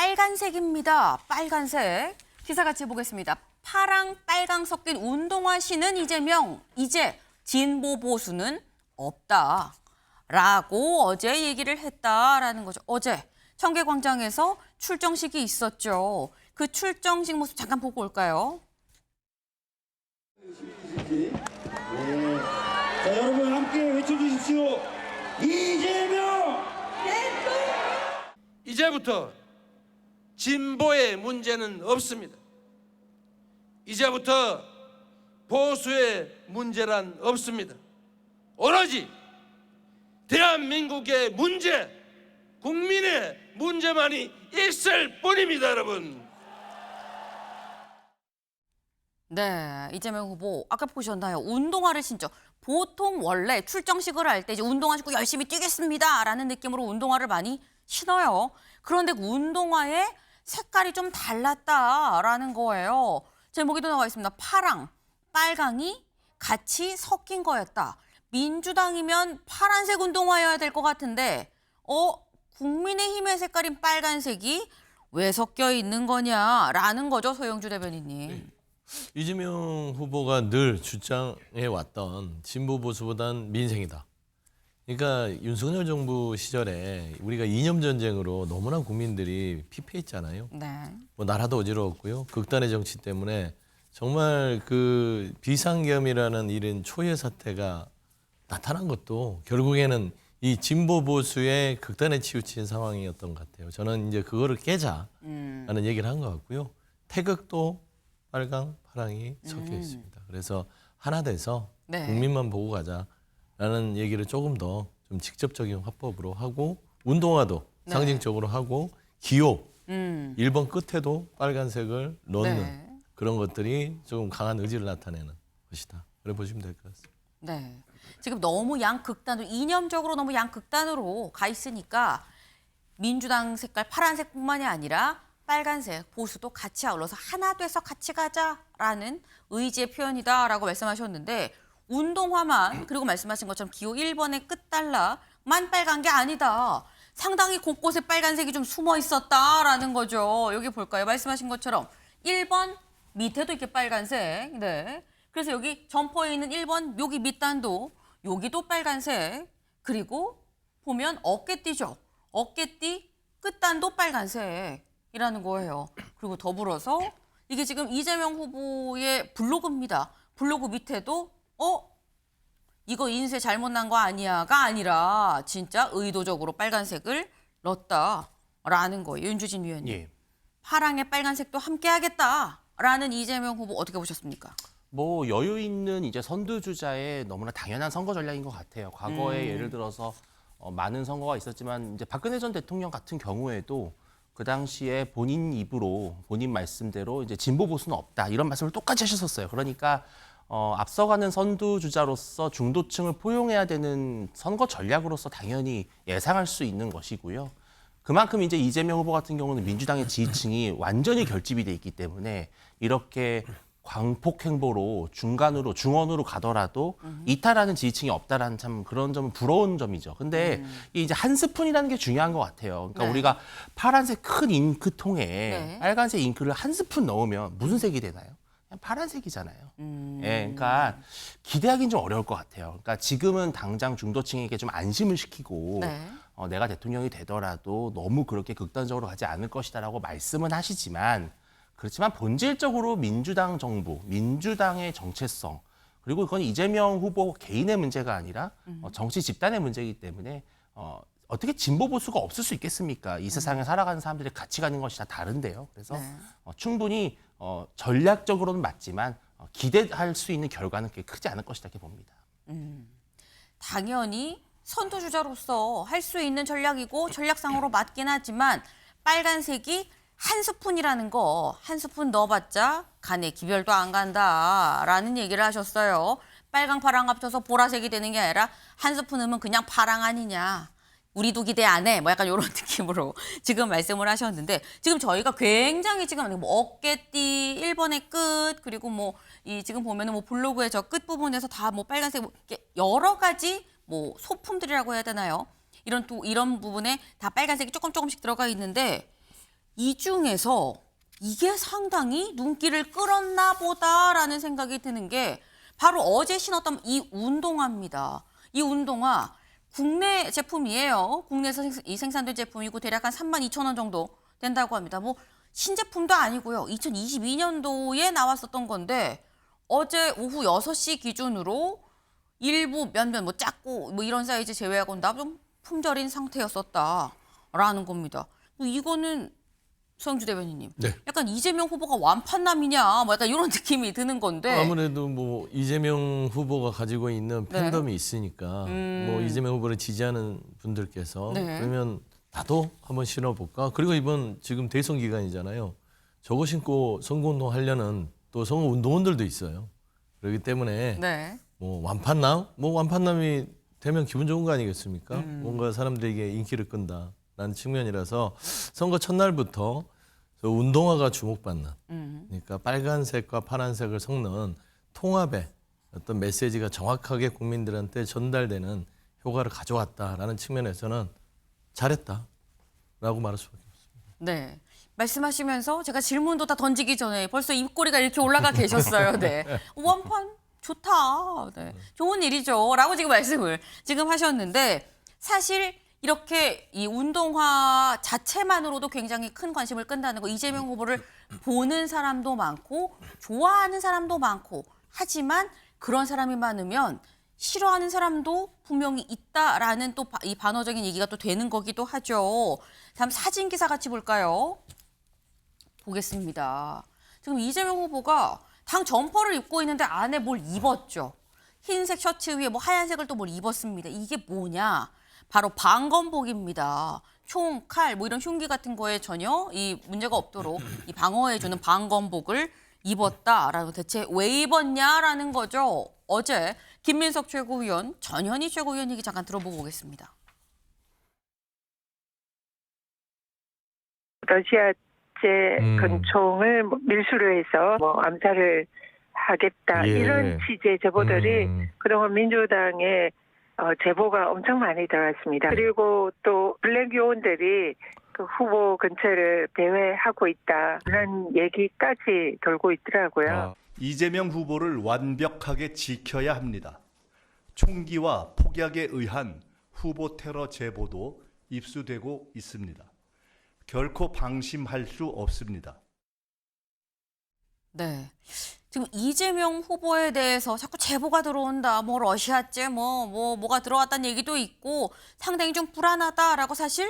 빨간색입니다. 빨간색. 기사 같이 보겠습니다. 파랑, 빨강 섞인 운동화 신은 이재명. 이제 진보 보수는 없다. 라고 어제 얘기를 했다라는 거죠. 어제 청계광장에서 출정식이 있었죠. 그 출정식 모습 잠깐 보고 올까요? 네. 자, 여러분 함께 외쳐주십시오. 이재명! 이제부터 진보의 문제는 없습니다. 이제부터 보수의 문제란 없습니다. 오로지 대한민국의 문제, 국민의 문제만이 있을 뿐입니다, 여러분. 네, 이재명 후보 아까 보셨나요? 운동화를 신죠. 보통 원래 출정식을 할 때 이제 운동화 신고 열심히 뛰겠습니다라는 느낌으로 운동화를 많이 신어요. 그런데 운동화의 색깔이 좀 달랐다라는 거예요. 제목에도 나와 있습니다. 파랑, 빨강이 같이 섞인 거였다. 민주당이면 파란색 운동화여야 될 것 같은데 국민의힘의 색깔인 빨간색이 왜 섞여 있는 거냐라는 거죠, 소영주 대변인님. 이재명 후보가 늘 주장해 왔던 진보 보수보단 민생이다. 그러니까 윤석열 정부 시절에 우리가 이념 전쟁으로 너무나 국민들이 피폐했잖아요. 네. 뭐 나라도 어지러웠고요. 극단의 정치 때문에 정말 그 비상겸이라는 이런 초유의 사태가 나타난 것도 결국에는 이 진보 보수의 극단에 치우친 상황이었던 것 같아요. 저는 이제 그거를 깨자라는 얘기를 한 것 같고요. 태극도 빨강, 파랑이 섞여 있습니다. 그래서 하나 돼서 네. 국민만 보고 가자라는 얘기를 조금 더 좀 직접적인 화법으로 하고 운동화도 네. 상징적으로 하고 기호 1번 끝에도 빨간색을 넣는 네. 그런 것들이 조금 강한 의지를 나타내는 것이다. 그래 보시면 될 것 같습니다. 네. 지금 너무 양극단으로, 이념적으로 너무 양극단으로 가 있으니까 민주당 색깔 파란색뿐만이 아니라 빨간색, 보수도 같이 아울러서 하나 돼서 같이 가자라는 의지의 표현이다라고 말씀하셨는데 운동화만 그리고 말씀하신 것처럼 기호 1번의 끝달라만 빨간 게 아니다. 상당히 곳곳에 빨간색이 좀 숨어 있었다라는 거죠. 여기 볼까요? 말씀하신 것처럼 1번 밑에도 이렇게 빨간색. 네. 그래서 여기 점퍼에 있는 1번 여기 밑단도 여기도 빨간색. 그리고 보면 어깨띠죠. 어깨띠 끝단도 빨간색이라는 거예요. 그리고 더불어서 이게 지금 이재명 후보의 블로그입니다. 블로그 밑에도 이거 인쇄 잘못 난 거 아니야가 아니라 진짜 의도적으로 빨간색을 넣었다라는 거예요. 윤주진 위원님. 예. 파랑에 빨간색도 함께 하겠다라는 이재명 후보 어떻게 보셨습니까? 뭐 여유 있는 이제 선두주자의 너무나 당연한 선거 전략인 것 같아요. 과거에 예를 들어서 많은 선거가 있었지만 이제 박근혜 전 대통령 같은 경우에도 그 당시에 본인 입으로 본인 말씀대로 이제 진보 보수는 없다 이런 말씀을 똑같이 하셨었어요. 그러니까 앞서가는 선두주자로서 중도층을 포용해야 되는 선거 전략으로서 당연히 예상할 수 있는 것이고요. 그만큼 이제 이재명 후보 같은 경우는 민주당의 지지층이 완전히 결집이 돼 있기 때문에 이렇게 광폭 행보로 중원으로 가더라도 이탈하는 지지층이 없다라는 참 그런 점은 부러운 점이죠. 근데 이제 한 스푼이라는 게 중요한 것 같아요. 그러니까 네. 우리가 파란색 큰 잉크통에 네. 빨간색 잉크를 한 스푼 넣으면 무슨 색이 되나요? 그냥 파란색이잖아요. 예, 그러니까 기대하기는 좀 어려울 것 같아요. 그러니까 지금은 당장 중도층에게 좀 안심을 시키고 네. 내가 대통령이 되더라도 너무 그렇게 극단적으로 가지 않을 것이다라고 말씀은 하시지만 그렇지만 본질적으로 민주당 정부, 민주당의 정체성 그리고 그건 이재명 후보 개인의 문제가 아니라 정치 집단의 문제이기 때문에 어떻게 진보 보수가 없을 수 있겠습니까? 이 세상에 살아가는 사람들의 가치관인 것이 다 다른데요. 그래서 네. 충분히 전략적으로는 맞지만 기대할 수 있는 결과는 꽤 크지 않을 것이다 이렇게 봅니다. 당연히 선두주자로서 할 수 있는 전략이고 전략상으로 맞긴 하지만 빨간색이 한 스푼이라는 거, 한 스푼 넣어봤자 간에 기별도 안 간다라는 얘기를 하셨어요. 빨강, 파랑 합쳐서 보라색이 되는 게 아니라 한 스푼 넣으면 그냥 파랑 아니냐. 우리도 기대 안 해. 뭐 약간 이런 느낌으로 지금 말씀을 하셨는데 지금 저희가 굉장히 지금 뭐 어깨띠 1번의 끝 그리고 뭐 이 지금 보면은 뭐 블로그의 저 끝 부분에서 다 뭐 빨간색 뭐 이렇게 여러 가지 뭐 소품들이라고 해야 되나요? 이런 부분에 다 빨간색이 조금씩 들어가 있는데 이 중에서 이게 상당히 눈길을 끌었나 보다라는 생각이 드는 게 바로 어제 신었던 이 운동화입니다. 이 운동화 국내 제품이에요. 국내에서 생산된 제품이고 대략 한 32,000원 정도 된다고 합니다. 뭐 신제품도 아니고요. 2022년도에 나왔었던 건데 어제 오후 6시 기준으로 일부 몇몇 뭐 작고 뭐 이런 사이즈 제외하고는 다 좀 품절인 상태였었다라는 겁니다. 뭐 이거는 서영주 대변인님, 네. 약간 이재명 후보가 완판남이냐, 뭐 약간 이런 느낌이 드는 건데. 아무래도 뭐 이재명 후보가 가지고 있는 네. 팬덤이 있으니까 뭐 이재명 후보를 지지하는 분들께서 네. 그러면 나도 한번 신어볼까? 그리고 이번 지금 대선 기간이잖아요. 저거 신고 선거운동 하려는 또 선거운동원들도 있어요. 그렇기 때문에 네. 뭐 완판남? 뭐 완판남이 되면 기분 좋은 거 아니겠습니까? 뭔가 사람들에게 인기를 끈다라는 측면이라서 선거 첫날부터 저 운동화가 주목받는 그러니까 빨간색과 파란색을 섞는 통합의 어떤 메시지가 정확하게 국민들한테 전달되는 효과를 가져왔다라는 측면에서는 잘했다라고 말할 수밖에 없습니다. 네. 말씀하시면서 제가 질문도 다 던지기 전에 벌써 입꼬리가 이렇게 올라가 계셨어요. 네. 원판 좋다. 네. 좋은 일이죠. 라고 지금 말씀을 지금 하셨는데 사실 이렇게 이 운동화 자체만으로도 굉장히 큰 관심을 끈다는 거. 이재명 후보를 보는 사람도 많고 좋아하는 사람도 많고 하지만 그런 사람이 많으면 싫어하는 사람도 분명히 있다라는 또 이 반어적인 얘기가 또 되는 거기도 하죠. 다음 사진 기사 같이 볼까요? 보겠습니다. 지금 이재명 후보가 당 점퍼를 입고 있는데 안에 뭘 입었죠. 흰색 셔츠 위에 뭐 하얀색을 또 뭘 입었습니다. 이게 뭐냐? 바로 방검복입니다. 총, 칼, 뭐 이런 흉기 같은 거에 전혀 이 문제가 없도록 이 방어해주는 방검복을 입었다라고 대체 왜 입었냐라는 거죠. 어제 김민석 최고위원, 전현희 최고위원 얘기 잠깐 들어보고 오겠습니다. 러시아제 권총을 밀수로 해서 뭐 암살을 하겠다 예. 이런 취지의 제보들이 그동안 민주당에 제보가 엄청 많이 들어왔습니다. 그리고 또 블랙 요원들이 그 후보 근처를 배회하고 있다 이런 얘기까지 돌고 있더라고요. 이재명 후보를 완벽하게 지켜야 합니다. 총기와 폭약에 의한 후보 테러 제보도 입수되고 있습니다. 결코 방심할 수 없습니다. 네. 지금 이재명 후보에 대해서 자꾸 제보가 들어온다. 뭐 러시아제 뭐가 들어왔다는 얘기도 있고 상당히 좀 불안하다라고 사실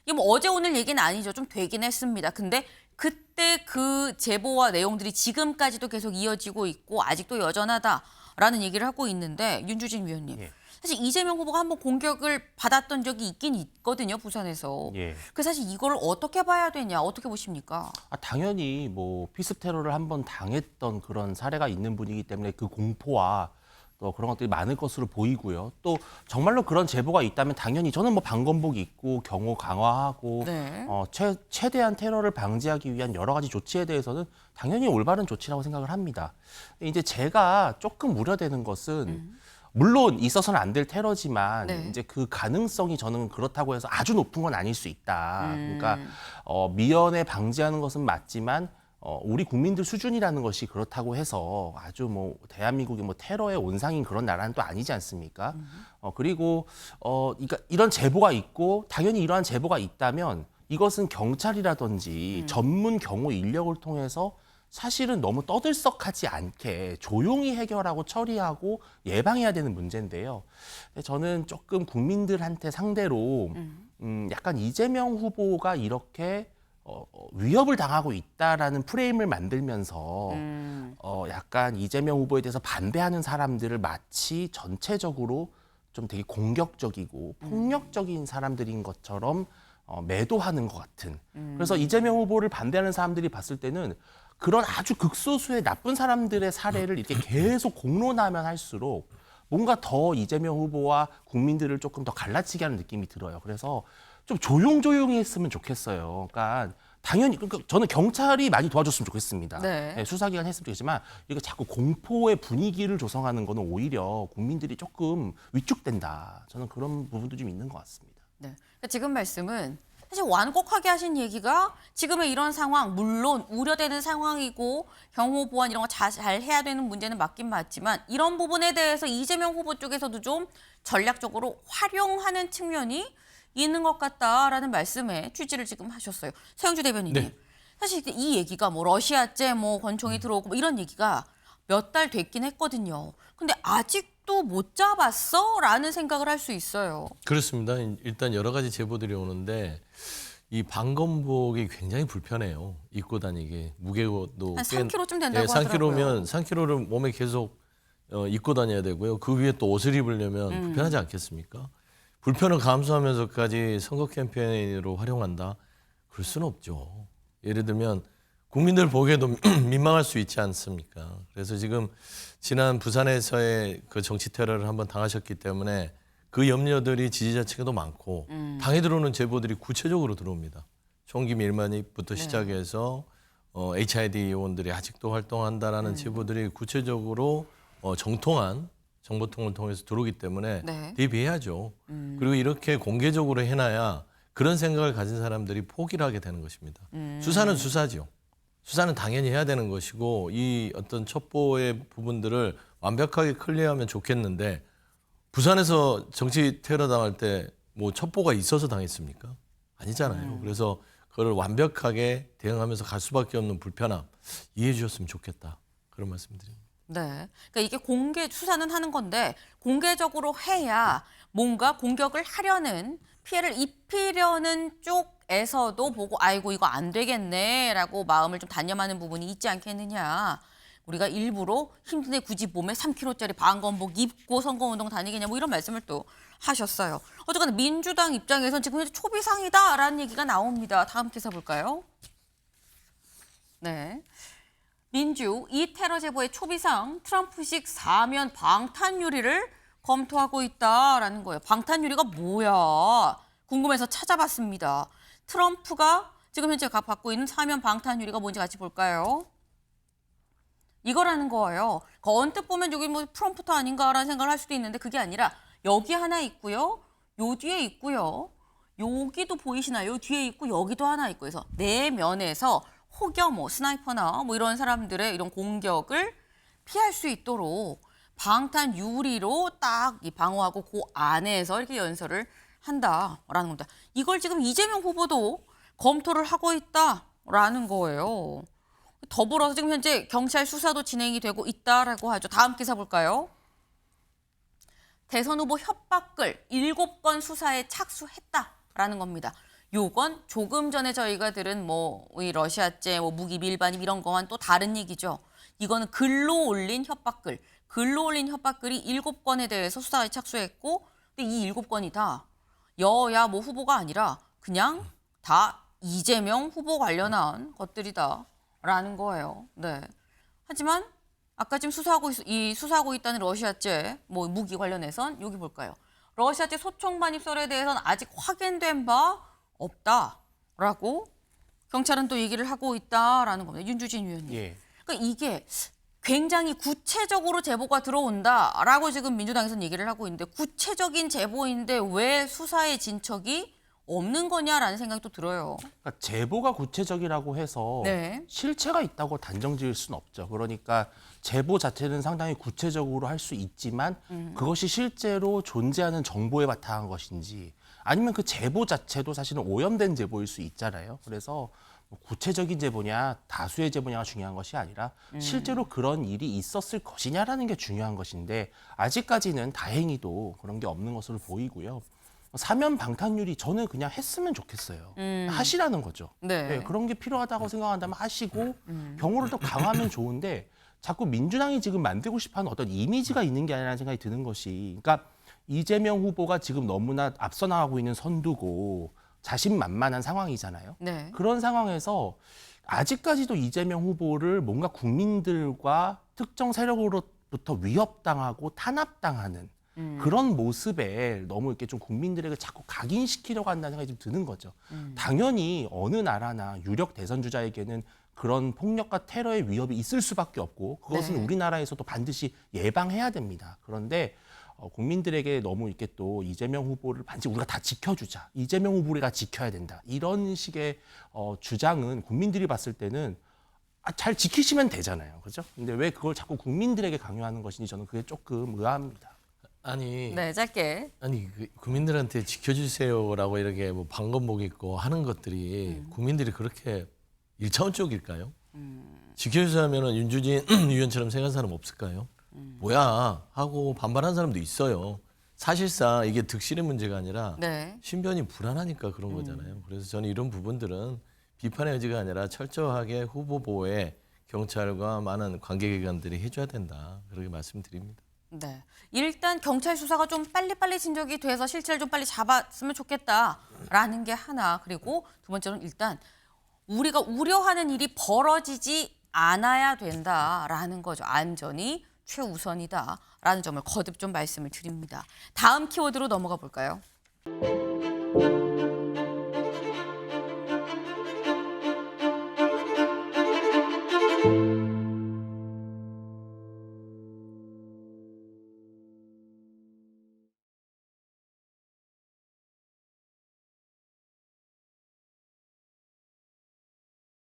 이게 뭐 어제 오늘 얘기는 아니죠. 좀 되긴 했습니다. 근데 그때 그 제보와 내용들이 지금까지도 계속 이어지고 있고 아직도 여전하다라는 얘기를 하고 있는데 윤주진 위원님. 예. 사실 이재명 후보가 한번 공격을 받았던 적이 있긴 있거든요. 부산에서. 예. 그 사실 이걸 어떻게 봐야 되냐. 어떻게 보십니까? 당연히 뭐 피습 테러를 한번 당했던 그런 사례가 있는 분이기 때문에 그 공포와 또 그런 것들이 많을 것으로 보이고요. 또 정말로 그런 제보가 있다면 당연히 저는 뭐 방검복 입고 경호 강화하고 네. 최대한 테러를 방지하기 위한 여러 가지 조치에 대해서는 당연히 올바른 조치라고 생각을 합니다. 이제 제가 조금 우려되는 것은 물론 있어서는 안 될 테러지만 네. 이제 그 가능성이 저는 그렇다고 해서 아주 높은 건 아닐 수 있다. 그러니까 미연에 방지하는 것은 맞지만 우리 국민들 수준이라는 것이 그렇다고 해서 아주 뭐 대한민국이 뭐 테러의 온상인 그런 나라는 또 아니지 않습니까? 그리고 그러니까 이런 제보가 있고 당연히 이러한 제보가 있다면 이것은 경찰이라든지 전문 경호 인력을 통해서 사실은 너무 떠들썩하지 않게 조용히 해결하고 처리하고 예방해야 되는 문제인데요. 저는 조금 국민들한테 상대로 약간 이재명 후보가 이렇게 위협을 당하고 있다라는 프레임을 만들면서 약간 이재명 후보에 대해서 반대하는 사람들을 마치 전체적으로 좀 되게 공격적이고 폭력적인 사람들인 것처럼 매도하는 것 같은. 그래서 이재명 후보를 반대하는 사람들이 봤을 때는 그런 아주 극소수의 나쁜 사람들의 사례를 이렇게 계속 공론하면 할수록 뭔가 더 이재명 후보와 국민들을 조금 더 갈라치게 하는 느낌이 들어요. 그래서 좀 조용조용히 했으면 좋겠어요. 그러니까 당연히 저는 경찰이 많이 도와줬으면 좋겠습니다. 네. 수사기관 했으면 좋겠지만 이거 자꾸 공포의 분위기를 조성하는 거는 오히려 국민들이 조금 위축된다. 저는 그런 부분도 좀 있는 것 같습니다. 네. 그러니까 지금 말씀은 사실 완곡하게 하신 얘기가 지금의 이런 상황, 물론 우려되는 상황이고 경호 보안 이런 거 잘 해야 되는 문제는 맞긴 맞지만 이런 부분에 대해서 이재명 후보 쪽에서도 좀 전략적으로 활용하는 측면이 있는 것 같다라는 말씀에 취지를 지금 하셨어요. 서영주 대변인님. 네. 사실 이 얘기가 뭐 러시아제 뭐 권총이 들어오고 뭐 이런 얘기가 몇 달 됐긴 했거든요. 근데 아직도 못 잡았어? 라는 생각을 할 수 있어요. 그렇습니다. 일단 여러 가지 제보들이 오는데 이 방검복이 굉장히 불편해요. 입고 다니기. 무게도 한 3kg쯤 된다고 하더라고요. 3kg면 3kg를 몸에 계속 입고 다녀야 되고요. 그 위에 또 옷을 입으려면 불편하지 않겠습니까? 불편을 감수하면서까지 선거 캠페인으로 활용한다? 그럴 수는 없죠. 예를 들면 국민들 보기에도 민망할 수 있지 않습니까? 그래서 지금 지난 부산에서의 그 정치 테러를 한번 당하셨기 때문에 그 염려들이 지지자 측에도 많고 당에 들어오는 제보들이 구체적으로 들어옵니다. 총기 밀반입부터 시작해서 HID 의원들이 아직도 활동한다라는 제보들이 구체적으로 정통한 정보통을 통해서 들어오기 때문에 네. 대비해야죠. 그리고 이렇게 공개적으로 해놔야 그런 생각을 가진 사람들이 포기를 하게 되는 것입니다. 수사는 수사죠. 수사는 당연히 해야 되는 것이고 이 어떤 첩보의 부분들을 완벽하게 클리어하면 좋겠는데 부산에서 정치 테러 당할 때 뭐 첩보가 있어서 당했습니까? 아니잖아요. 그래서 그걸 완벽하게 대응하면서 갈 수밖에 없는 불편함 이해해 주셨으면 좋겠다. 그런 말씀드립니다. 네. 그러니까 이게 공개 수사는 하는 건데 공개적으로 해야 뭔가 공격을 하려는 피해를 입히려는 쪽에서도 보고 아이고 이거 안 되겠네라고 마음을 좀 단념하는 부분이 있지 않겠느냐. 우리가 일부러 힘든데 굳이 몸에 3kg짜리 방검복 입고 선거운동 다니겠냐 뭐 이런 말씀을 또 하셨어요. 어쨌거나 민주당 입장에선 지금 현재 초비상이다라는 얘기가 나옵니다. 다음 기사 볼까요? 네. 민주 이 테러 제보의 초비상 트럼프식 사면 방탄 요리를 검토하고 있다라는 거예요. 방탄 요리가 뭐야? 궁금해서 찾아봤습니다. 트럼프가 지금 현재 받고 있는 사면 방탄 요리가 뭔지 같이 볼까요? 이거라는 거예요. 언뜻 보면 여기 뭐 프롬프터 아닌가라는 생각을 할 수도 있는데 그게 아니라 여기 하나 있고요. 요 뒤에 있고요. 여기도 보이시나요? 요 뒤에 있고 여기도 하나 있고 해서 네 면에서 혹여 뭐 스나이퍼나 뭐 이런 사람들의 이런 공격을 피할 수 있도록 방탄 유리로 딱 이 방어하고 그 안에서 이렇게 연설을 한다라는 겁니다. 이걸 지금 이재명 후보도 검토를 하고 있다라는 거예요. 더불어서 지금 현재 경찰 수사도 진행이 되고 있다라고 하죠. 다음 기사 볼까요? 대선 후보 협박글 7건 수사에 착수했다라는 겁니다. 요건 조금 전에 저희가 들은 뭐 이 러시아제, 뭐 무기 밀반입 이런 거와는 또 다른 얘기죠. 이거는 글로 올린 협박글. 글로 올린 협박글이 7건에 대해서 수사에 착수했고 근데 이 7건이 다 여야 뭐 후보가 아니라 그냥 다 이재명 후보 관련한 것들이다라는 거예요. 네. 하지만 아까 지금 수사하고 있다는 러시아제 뭐 무기 관련해선 여기 볼까요? 러시아제 소총 반입설에 대해서는 아직 확인된 바 없다라고 경찰은 또 얘기를 하고 있다라는 겁니다. 윤주진 위원님. 예. 그러니까 이게 굉장히 구체적으로 제보가 들어온다라고 지금 민주당에서는 얘기를 하고 있는데 구체적인 제보인데 왜 수사의 진척이 없는 거냐라는 생각이 또 들어요. 그러니까 제보가 구체적이라고 해서 네. 실체가 있다고 단정 지을 수는 없죠. 그러니까 제보 자체는 상당히 구체적으로 할 수 있지만 그것이 실제로 존재하는 정보에 바탕한 것인지 아니면 그 제보 자체도 사실은 오염된 제보일 수 있잖아요. 그래서 뭐 구체적인 제보냐 다수의 제보냐가 중요한 것이 아니라 실제로 그런 일이 있었을 것이냐라는 게 중요한 것인데 아직까지는 다행히도 그런 게 없는 것으로 보이고요. 사면 방탄유리 저는 그냥 했으면 좋겠어요. 하시라는 거죠. 네. 네, 그런 게 필요하다고 생각한다면 하시고 경호를 더 강화하면 좋은데 자꾸 민주당이 지금 만들고 싶어하는 어떤 이미지가 있는 게 아니라는 생각이 드는 것이 그러니까 이재명 후보가 지금 너무나 앞서 나가고 있는 선두고 자신만만한 상황이잖아요. 네. 그런 상황에서 아직까지도 이재명 후보를 뭔가 국민들과 특정 세력으로부터 위협당하고 탄압당하는 그런 모습에 너무 이렇게 좀 국민들에게 자꾸 각인시키려고 한다는 생각이 좀 드는 거죠. 당연히 어느 나라나 유력 대선 주자에게는 그런 폭력과 테러의 위협이 있을 수밖에 없고 그것은 네. 우리나라에서도 반드시 예방해야 됩니다. 그런데 국민들에게 너무 이렇게 또 이재명 후보를 반드시 우리가 다 지켜주자, 이재명 후보가 지켜야 된다, 이런 식의 주장은 국민들이 봤을 때는 잘 지키시면 되잖아요, 그렇죠? 근데 왜 그걸 자꾸 국민들에게 강요하는 것인지 저는 그게 조금 의아합니다. 아니 네, 짧게. 아니 국민들한테 지켜주세요라고 이렇게 뭐 방검복 입고 하는 것들이 국민들이 그렇게 일차원적일까요? 지켜주세요하면은 윤주진 의원처럼 생각하는 사람 없을까요? 뭐야 하고 반발한 사람도 있어요. 사실상 이게 득실의 문제가 아니라 네. 신변이 불안하니까 그런 거잖아요. 그래서 저는 이런 부분들은 비판의 여지가 아니라 철저하게 후보 보호에 경찰과 많은 관계기관들이 해줘야 된다. 그렇게 말씀드립니다. 네. 일단 경찰 수사가 좀 빨리빨리 진척이 돼서 실체를 좀 빨리 잡았으면 좋겠다라는 게 하나. 그리고 두 번째로는 일단 우리가 우려하는 일이 벌어지지 않아야 된다라는 거죠. 안전이 최우선이다라는 점을 거듭 좀 말씀을 드립니다. 다음 키워드로 넘어가 볼까요?